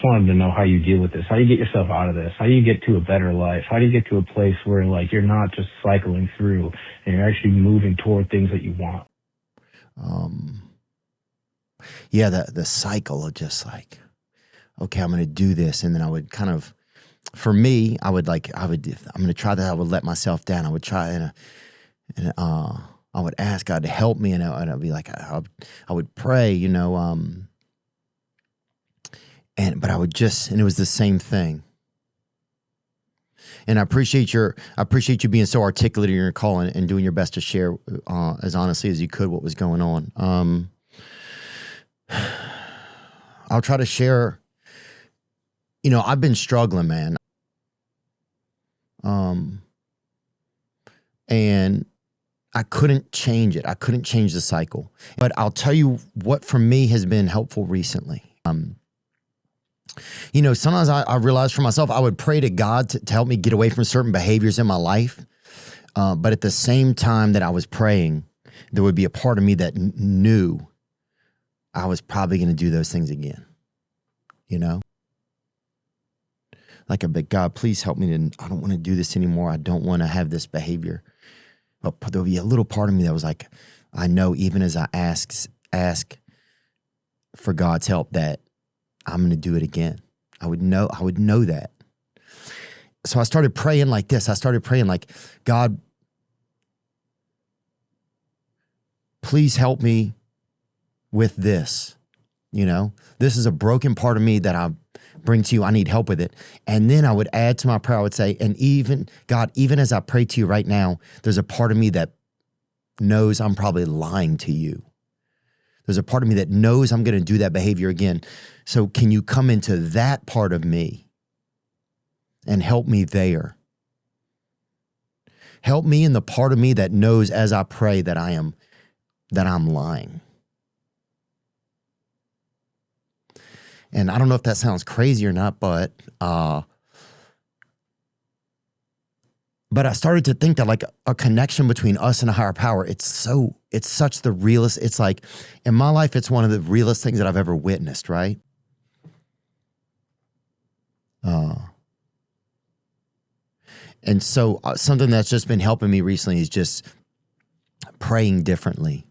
Wanted to know how you deal with this, how you get yourself out of this, how you get to a better life, how do you get to a place where like you're not just cycling through and you're actually moving toward things that you want. Yeah, the cycle of just like, okay, I'm going to do this. And then I would kind of, for me, I'm going to try that. I would let myself down. I would try and I would ask God to help me. And I'd be like, I would pray, but I would and it was the same thing. And I appreciate you being so articulate in your call and doing your best to share as honestly as you could what was going on. I'll try to share, I've been struggling, man. And I couldn't change it. I couldn't change the cycle. But I'll tell you what for me has been helpful recently. Sometimes I realized for myself, I would pray to God to help me get away from certain behaviors in my life. But at the same time that I was praying, there would be a part of me that knew I was probably going to do those things again. Like a big God, please help me. I don't want to do this anymore. I don't want to have this behavior. But there'll be a little part of me that was like, I know even as I ask for God's help that I'm going to do it again. I would know that. So I started praying like this. I started praying like, God, please help me with this. This is a broken part of me that I bring to you. I need help with it. And then I would add to my prayer, I would say, and even as I pray to you right now, there's a part of me that knows I'm probably lying to you. There's a part of me that knows I'm going to do that behavior again. So can you come into that part of me and help me there? Help me in the part of me that knows as I pray that I'm lying. And I don't know if that sounds crazy or not, but I started to think that like a connection between us and a higher power, it's such the realest. It's like in my life, it's one of the realest things that I've ever witnessed, right? And so something that's just been helping me recently is just praying differently,